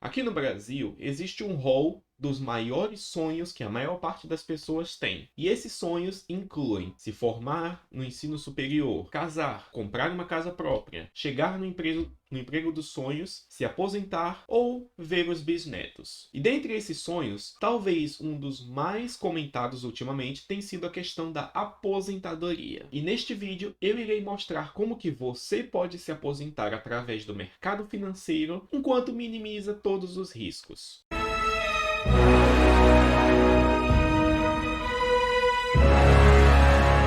Aqui no Brasil, existe um rol dos maiores sonhos que a maior parte das pessoas tem. E esses sonhos incluem se formar no ensino superior, casar, comprar uma casa própria, chegar no emprego dos sonhos, se aposentar ou ver os bisnetos. E dentre esses sonhos, talvez um dos mais comentados ultimamente tem sido a questão da aposentadoria. E neste vídeo eu irei mostrar como que você pode se aposentar através do mercado financeiro enquanto minimiza todos os riscos.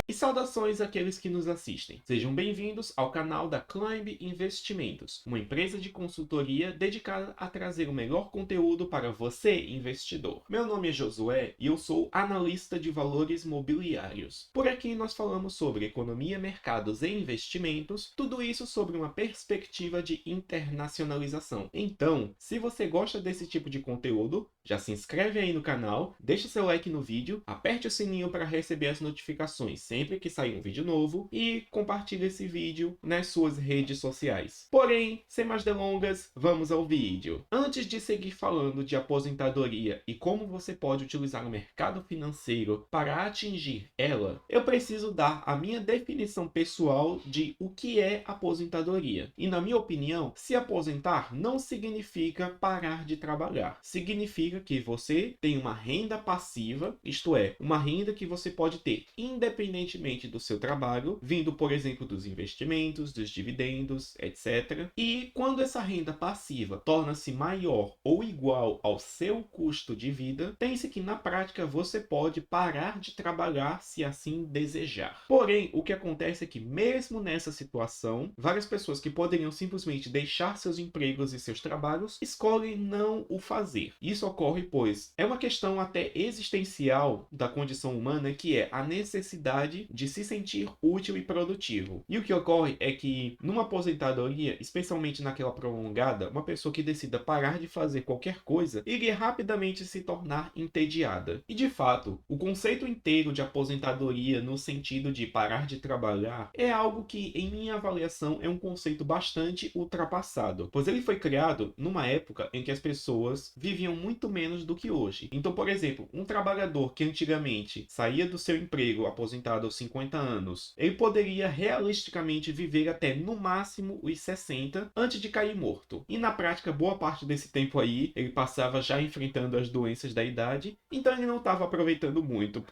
E saudações àqueles que nos assistem. Sejam bem-vindos ao canal da Climb Investimentos, uma empresa de consultoria dedicada a trazer o melhor conteúdo para você, investidor. Meu nome é Josué e eu sou analista de valores mobiliários. Por aqui nós falamos sobre economia, mercados e investimentos, tudo isso sobre uma perspectiva de internacionalização. Então, se você gosta desse tipo de conteúdo, já se inscreve aí no canal, deixa seu like no vídeo, aperte o sininho para receber as notificações sempre que sair um vídeo novo e compartilhe esse vídeo nas suas redes sociais. Porém, sem mais delongas, vamos ao vídeo. Antes de seguir falando de aposentadoria e como você pode utilizar o mercado financeiro para atingir ela, eu preciso dar a minha definição pessoal de o que é aposentadoria. E na minha opinião, se aposentar não significa parar de trabalhar. Significa que você tem uma renda passiva, isto é, uma renda que você pode ter independentemente do seu trabalho, vindo, por exemplo, dos investimentos, dos dividendos, etc. E quando essa renda passiva torna-se maior ou igual ao seu custo de vida, pense que na prática você pode parar de trabalhar se assim desejar. Porém, o que acontece é que mesmo nessa situação, várias pessoas que poderiam simplesmente deixar seus empregos e seus trabalhos, escolhem não o fazer. Isso ocorre pois é uma questão até existencial da condição humana, que é a necessidade de se sentir útil e produtivo. E o que ocorre é que numa aposentadoria, especialmente naquela prolongada, uma pessoa que decida parar de fazer qualquer coisa iria rapidamente se tornar entediada. E de fato, o conceito inteiro de aposentadoria no sentido de parar de trabalhar é algo que, em minha avaliação, é um conceito bastante ultrapassado, pois ele foi criado numa época em que as pessoas viviam muito menos do que hoje. Então, por exemplo, um trabalhador que antigamente saía do seu emprego aposentado aos 50 anos, ele poderia realisticamente viver até no máximo os 60 antes de cair morto. E na prática, boa parte desse tempo aí, ele passava já enfrentando as doenças da idade, então ele não estava aproveitando muito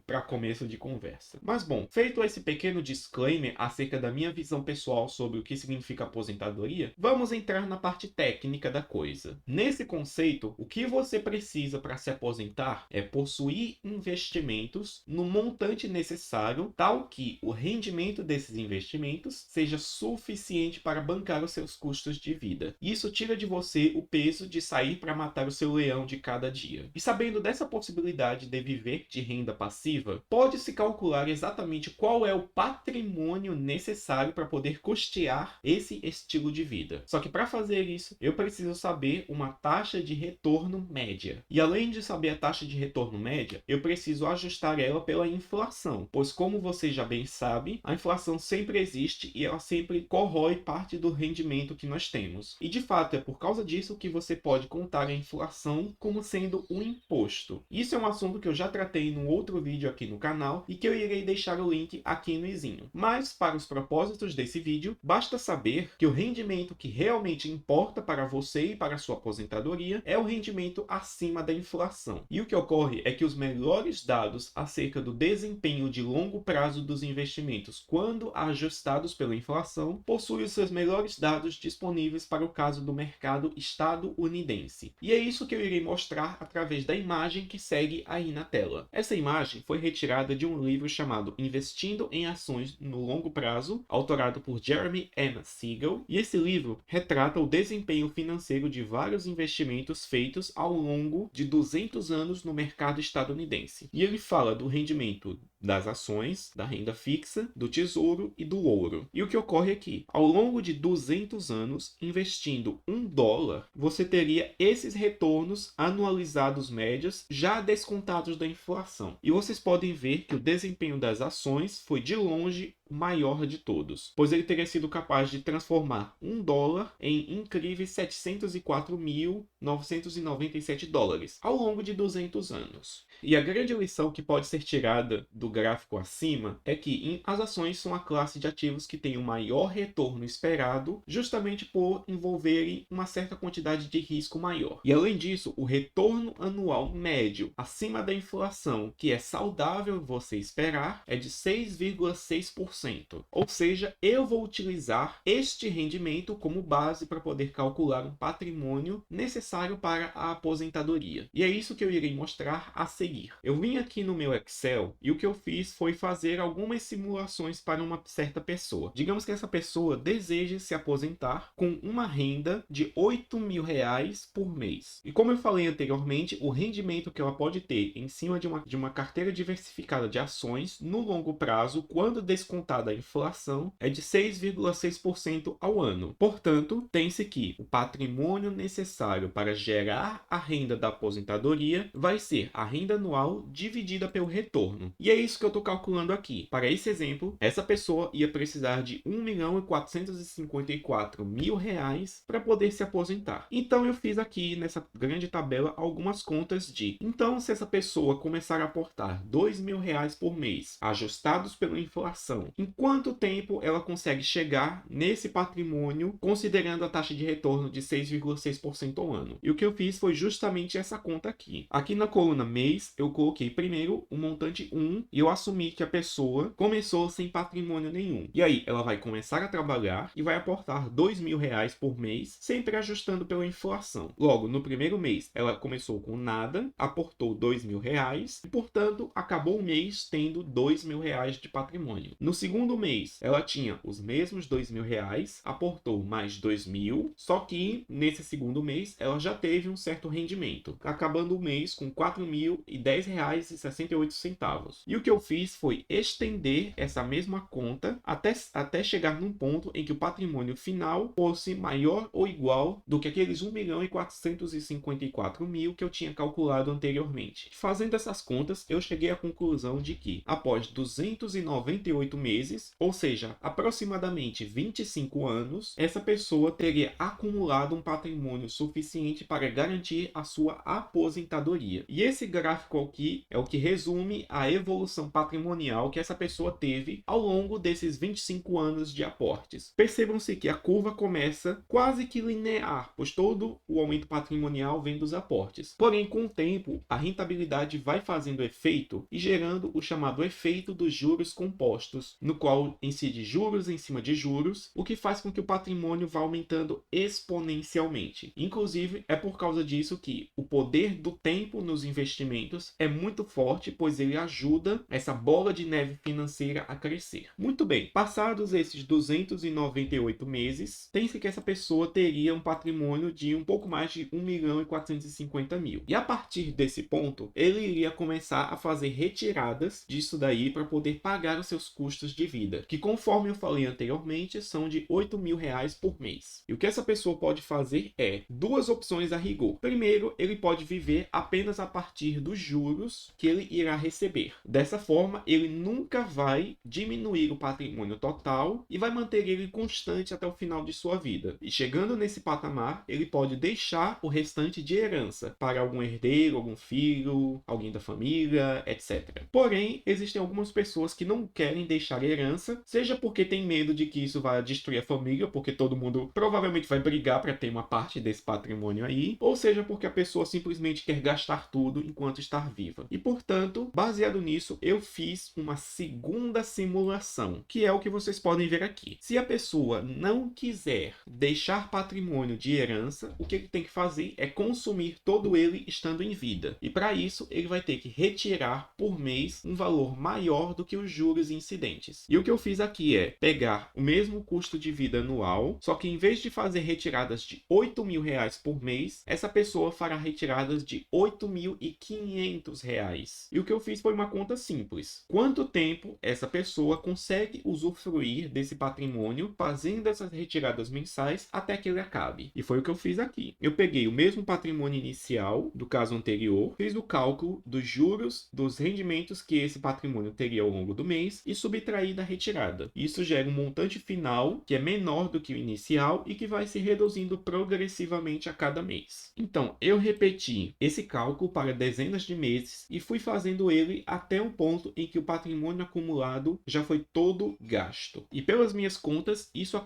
para começo de conversa. Mas bom, feito esse pequeno disclaimer acerca da minha visão pessoal sobre o que significa aposentadoria, vamos entrar na parte técnica da coisa. Nesse conceito, o que você precisa para se aposentar é possuir investimentos no montante necessário, tal que o rendimento desses investimentos seja suficiente para bancar os seus custos de vida. Isso tira de você o peso de sair para matar o seu leão de cada dia. E sabendo dessa possibilidade de viver de renda passiva, pode-se calcular exatamente qual é o patrimônio necessário para poder custear esse estilo de vida. Só que para fazer isso, eu preciso saber uma taxa de retorno média. E além de saber a taxa de retorno média, eu preciso ajustar ela pela inflação, pois como você já bem sabe, a inflação sempre existe e ela sempre corrói parte do rendimento que nós temos. E de fato é por causa disso que você pode contar a inflação como sendo um imposto. Isso é um assunto que eu já tratei num outro vídeo aqui no canal e que eu irei deixar o link aqui no izinho. Mas para os propósitos desse vídeo, basta saber que o rendimento que realmente importa para você e para a sua aposentadoria é o rendimento acima da inflação. E o que ocorre é que os melhores dados acerca do desempenho de longo prazo dos investimentos, quando ajustados pela inflação, possuem os seus melhores dados disponíveis para o caso do mercado estadunidense. E é isso que eu irei mostrar através da imagem que segue aí na tela. Essa imagem foi retirada de um livro chamado Investindo em Ações no Longo Prazo, autorado por Jeremy M. Siegel, e esse livro retrata o desempenho financeiro de vários investimentos feitos ao longo de 200 anos no mercado estadunidense. E ele fala do rendimento das ações, da renda fixa, do tesouro e do ouro. E o que ocorre aqui? Ao longo de 200 anos, investindo $1, você teria esses retornos anualizados médios já descontados da inflação. E vocês podem ver que o desempenho das ações foi de longe maior de todos, pois ele teria sido capaz de transformar $1 em incríveis 704.997 dólares ao longo de 200 anos. E a grande lição que pode ser tirada do gráfico acima é que as ações são a classe de ativos que tem o maior retorno esperado, justamente por envolverem uma certa quantidade de risco maior. E além disso, o retorno anual médio acima da inflação, que é saudável você esperar, é de 6,6%. Ou seja, eu vou utilizar este rendimento como base para poder calcular um patrimônio necessário para a aposentadoria. E é isso que eu irei mostrar a seguir. Eu vim aqui no meu Excel e o que eu fiz foi fazer algumas simulações para uma certa pessoa. Digamos que essa pessoa deseja se aposentar com uma renda de R$ 8.000 por mês. E como eu falei anteriormente, o rendimento que ela pode ter em cima de uma carteira diversificada de ações no longo prazo, quando descontada a inflação, é de 6,6% ao ano. Portanto, tem-se que o patrimônio necessário para gerar a renda da aposentadoria vai ser a renda anual dividida pelo retorno. E é isso que eu estou calculando aqui. Para esse exemplo, essa pessoa ia precisar de R$ 1.454.000 para poder se aposentar. Então eu fiz aqui nessa grande tabela algumas contas de, então se essa pessoa começar a aportar R$ 2.000 por mês, ajustados pela inflação, em quanto tempo ela consegue chegar nesse patrimônio, considerando a taxa de retorno de 6,6% ao ano? E o que eu fiz foi justamente essa conta aqui. Aqui na coluna mês, eu coloquei primeiro o montante 1 e eu assumi que a pessoa começou sem patrimônio nenhum. E aí, ela vai começar a trabalhar e vai aportar R$ 2.000 por mês, sempre ajustando pela inflação. Logo, no primeiro mês, ela começou com nada, aportou R$ 2.000 e, portanto, acabou o mês tendo R$ 2.000 de patrimônio. No segundo mês, ela tinha os mesmos R$ 2.000, aportou mais R$ 2.000, só que nesse segundo mês, ela já teve um certo rendimento, acabando o mês com R$ 4.010,68. E o que eu fiz foi estender essa mesma conta até chegar num ponto em que o patrimônio final fosse maior ou igual do que aqueles 1.454.000 que eu tinha calculado anteriormente. Fazendo essas contas, eu cheguei à conclusão de que, após 298 meses, ou seja, aproximadamente 25 anos, essa pessoa teria acumulado um patrimônio suficiente para garantir a sua aposentadoria. E esse gráfico aqui é o que resume a evolução patrimonial que essa pessoa teve ao longo desses 25 anos de aportes. Percebam-se que a curva começa quase que linear, pois todo o aumento patrimonial vem dos aportes. Porém, com o tempo, a rentabilidade vai fazendo efeito e gerando o chamado efeito dos juros compostos, no qual incide juros em cima de juros, o que faz com que o patrimônio vá aumentando exponencialmente. Inclusive, é por causa disso que o poder do tempo nos investimentos é muito forte, pois ele ajuda essa bola de neve financeira a crescer. Muito bem, passados esses 298 meses, tem-se que essa pessoa teria um patrimônio de um pouco mais de 1.450.000. E a partir desse ponto, ele iria começar a fazer retiradas disso daí para poder pagar os seus custos de vida, que, conforme eu falei anteriormente, são de R$ 8.000 por mês. E o que essa pessoa pode fazer é duas opções a rigor. Primeiro, ele pode viver apenas a partir dos juros que ele irá receber. Dessa forma, ele nunca vai diminuir o patrimônio total e vai manter ele constante até o final de sua vida. E chegando nesse patamar, ele pode deixar o restante de herança para algum herdeiro, algum filho, alguém da família, etc. Porém, existem algumas pessoas que não querem deixar herança, seja porque tem medo de que isso vai destruir a família, porque todo mundo provavelmente vai brigar para ter uma parte desse patrimônio aí, ou seja porque a pessoa simplesmente quer gastar tudo enquanto estar viva. E, portanto, baseado nisso, eu fiz uma segunda simulação, que é o que vocês podem ver aqui. Se a pessoa não quiser deixar patrimônio de herança, o que ele tem que fazer é consumir todo ele estando em vida. E para isso, ele vai ter que retirar por mês um valor maior do que os juros incidentes. E o que eu fiz aqui é pegar o mesmo custo de vida anual, só que em vez de fazer retiradas de R$ 8.000 por mês, essa pessoa fará retiradas de R$ 8.500. E o que eu fiz foi uma conta simples. Quanto tempo essa pessoa consegue usufruir desse patrimônio fazendo essas retiradas mensais até que ele acabe? E foi o que eu fiz aqui. Eu peguei o mesmo patrimônio inicial do caso anterior, fiz o cálculo dos juros, dos rendimentos que esse patrimônio teria ao longo do mês e subtraí subtrair da retirada. Isso gera um montante final que é menor do que o inicial e que vai se reduzindo progressivamente a cada mês. Então, eu repeti esse cálculo para dezenas de meses e fui fazendo ele até um ponto em que o patrimônio acumulado já foi todo gasto. E pelas minhas contas, isso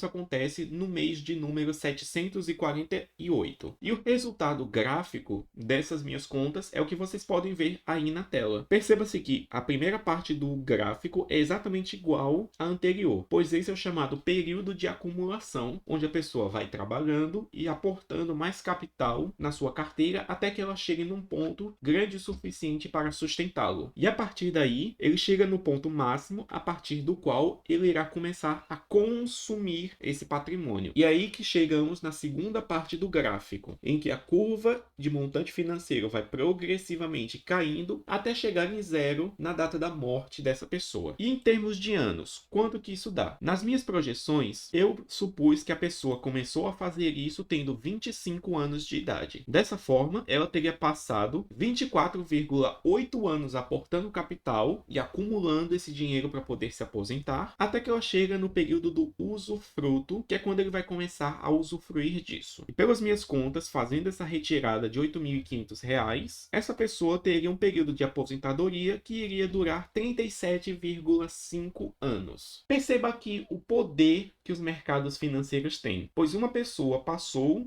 acontece no mês de número 748. E o resultado gráfico dessas minhas contas é o que vocês podem ver aí na tela. Perceba-se que a primeira parte do gráfico é exatamente igual à anterior, pois esse é o chamado período de acumulação, onde a pessoa vai trabalhando e aportando mais capital na sua carteira até que ela chegue num ponto grande o suficiente para sustentá-lo. E a partir daí, ele chega no ponto máximo, a partir do qual ele irá começar a consumir esse patrimônio. E é aí que chegamos na segunda parte do gráfico, em que a curva de montante financeiro vai progressivamente caindo até chegar em zero na data da morte dessa pessoa. E em termos de anos, quanto que isso dá? Nas minhas projeções, eu supus que a pessoa começou a fazer isso tendo 25 anos de idade. Dessa forma, ela teria passado 24,8 anos aportando capital e acumulando esse dinheiro para poder se aposentar, até que ela chega no período do usufruto, que é quando ele vai começar a usufruir disso. E pelas minhas contas, fazendo essa retirada de R$ 8.500, essa pessoa teria um período de aposentadoria que iria durar 37,5 anos. Perceba aqui o poder que os mercados financeiros têm, pois uma pessoa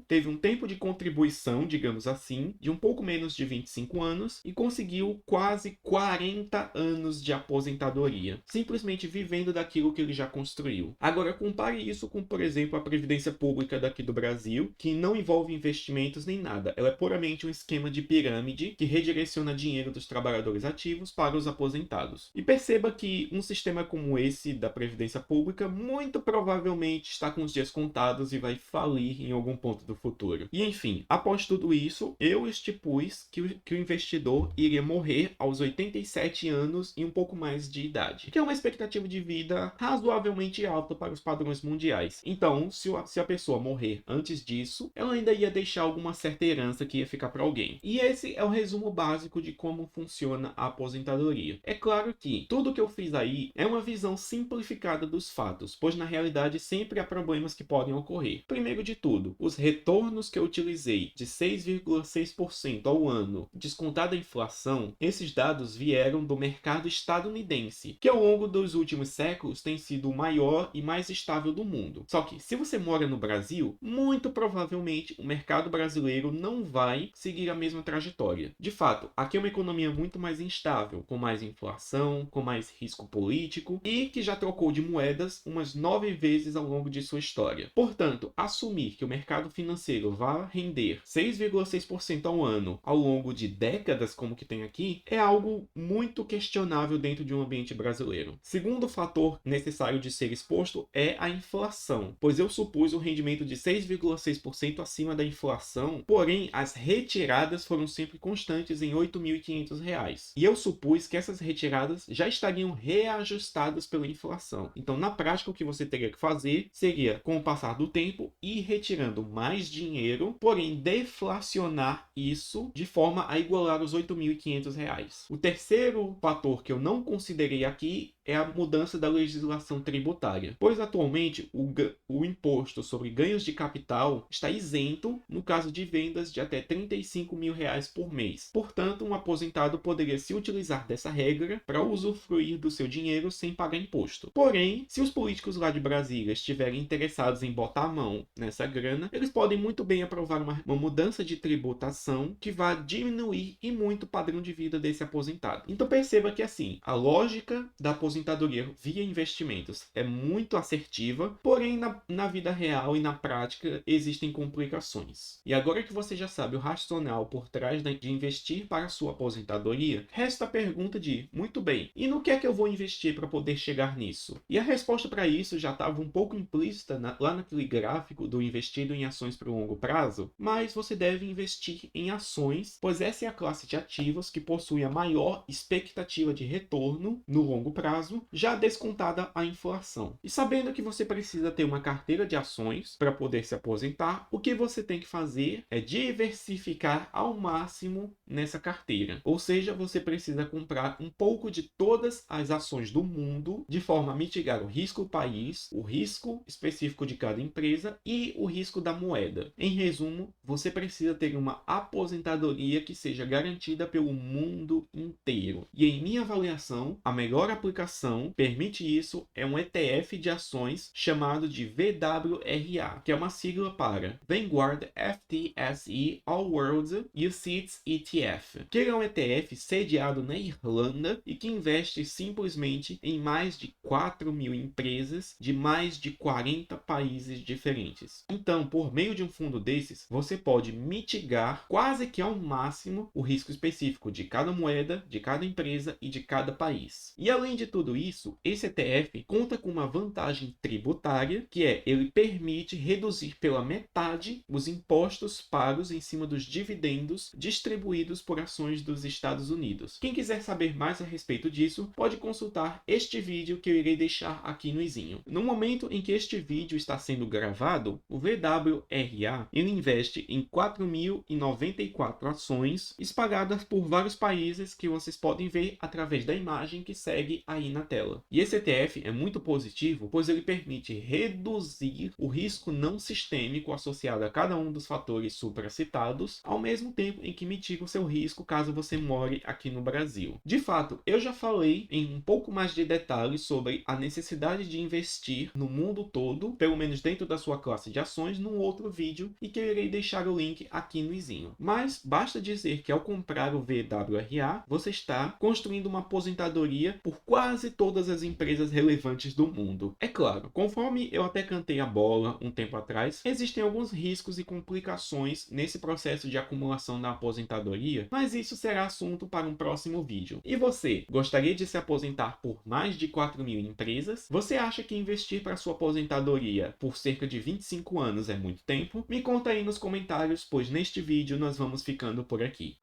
teve um tempo de contribuição, digamos assim, de um pouco menos de 25 anos e conseguiu quase 40 anos de aposentadoria, simplesmente vivendo daquilo que ele já construiu. Agora, compare isso com, por exemplo, a Previdência Pública daqui do Brasil, que não envolve investimentos nem nada. Ela é puramente um esquema de pirâmide que redireciona dinheiro dos trabalhadores ativos para os aposentados. E perceba que um sistema como esse da Previdência Pública muito provavelmente está com os dias contados e vai falir em algum ponto do futuro. E enfim, após tudo isso, eu estipus que o investidor iria morrer aos 87 anos e um pouco mais de idade, que é uma expectativa de vida razoavelmente alta para os padrões mundiais. Então, se a pessoa morrer antes disso, ela ainda ia deixar alguma certa herança que ia ficar para alguém. E esse é o resumo básico de como funciona a aposentadoria. É claro que tudo que eu fiz aí é uma visão simplificada dos fatos, pois na realidade sempre há problemas que podem ocorrer. Primeiro de tudo, os retornos que eu utilizei de 6,6% ao ano, descontada a inflação, esses dados vieram do mercado estadunidense, que ao longo dos últimos séculos tem sido o maior e mais estável do mundo. Só que, se você mora no Brasil, muito provavelmente o mercado brasileiro não vai seguir a mesma trajetória. De fato, aqui é uma economia muito mais instável, com mais inflação, com mais risco político e que já trocou de moedas umas 9 vezes ao longo de sua história. Portanto, assumir que o mercado financeiro vai render 6,6% ao ano ao longo de décadas, como que tem aqui, é algo muito questionável dentro de um ambiente brasileiro. Segundo fator necessário de ser exposto é a inflação, pois eu supus um rendimento de 6,6% acima da inflação, porém as retiradas foram sempre constantes em R$ 8.500. E eu supus que essas retiradas já estariam reajustadas pela inflação. Então, na prática, o que você teria que fazer seria, com o passar do tempo, ir retirando mais dinheiro, porém deflacionar isso de forma a igualar os R$ 8.500. O terceiro fator que eu não considerei aqui é a mudança da legislação tributária, pois atualmente o imposto sobre ganhos de capital está isento no caso de vendas de até R$ 35 mil por mês. Portanto, um aposentado poderia se utilizar dessa regra para usufruir do seu dinheiro sem pagar imposto. Porém, se os políticos lá de Brasília estiverem interessados em botar a mão nessa grana, eles podem muito bem aprovar uma mudança de tributação que vai diminuir e muito o padrão de vida desse aposentado. Então perceba que assim, a lógica da aposentadoria via investimentos é muito assertiva, porém na vida real e na prática existem complicações. E agora que você já sabe o racional por trás de investir para a sua aposentadoria, resta a pergunta de, muito bem, e no que é que eu vou investir para poder chegar nisso? E a resposta para isso já estava um pouco implícita lá naquele gráfico do investido em ações para o longo prazo, mas você deve investir em ações, pois essa é a classe de ativos que possui a maior expectativa de retorno no longo prazo prazo, já descontada a inflação. E sabendo que você precisa ter uma carteira de ações para poder se aposentar, o que você tem que fazer é diversificar ao máximo nessa carteira. Ou seja, você precisa comprar um pouco de todas as ações do mundo, de forma a mitigar o risco país, o risco específico de cada empresa e o risco da moeda. Em resumo, você precisa ter uma aposentadoria que seja garantida pelo mundo inteiro. E em minha avaliação, a melhor aplicação permite isso é um ETF de ações chamado de VWRA, que é uma sigla para Vanguard FTSE All World UCITS ETF, que é um ETF sediado na Irlanda e que investe simplesmente em mais de 4.000 empresas de mais de 40 países diferentes. Então, por meio de um fundo desses, você pode mitigar quase que ao máximo o risco específico de cada moeda, de cada empresa e de cada país. E além de tudo isso, esse ETF conta com uma vantagem tributária, que é ele permite reduzir pela metade os impostos pagos em cima dos dividendos distribuídos por ações dos Estados Unidos. Quem quiser saber mais a respeito disso, pode consultar este vídeo que eu irei deixar aqui no izinho. No momento em que este vídeo está sendo gravado, o VWRA ele investe em 4.094 ações espalhadas por vários países que vocês podem ver através da imagem que segue aí na tela. E esse ETF é muito positivo, pois ele permite reduzir o risco não sistêmico associado a cada um dos fatores supracitados, ao mesmo tempo em que mitiga o seu risco caso você more aqui no Brasil. De fato, eu já falei em um pouco mais de detalhes sobre a necessidade de investir no mundo todo, pelo menos dentro da sua classe de ações, num outro vídeo e que eu irei deixar o link aqui no izinho. Mas basta dizer que ao comprar o VWRA, você está construindo uma aposentadoria por quase todas as empresas relevantes do mundo. É claro, conforme eu até cantei a bola um tempo atrás, existem alguns riscos e complicações nesse processo de acumulação da aposentadoria, mas isso será assunto para um próximo vídeo. E você, gostaria de se aposentar por mais de 4.000 empresas? Você acha que investir para sua aposentadoria por cerca de 25 anos é muito tempo? Me conta aí nos comentários, pois neste vídeo nós vamos ficando por aqui.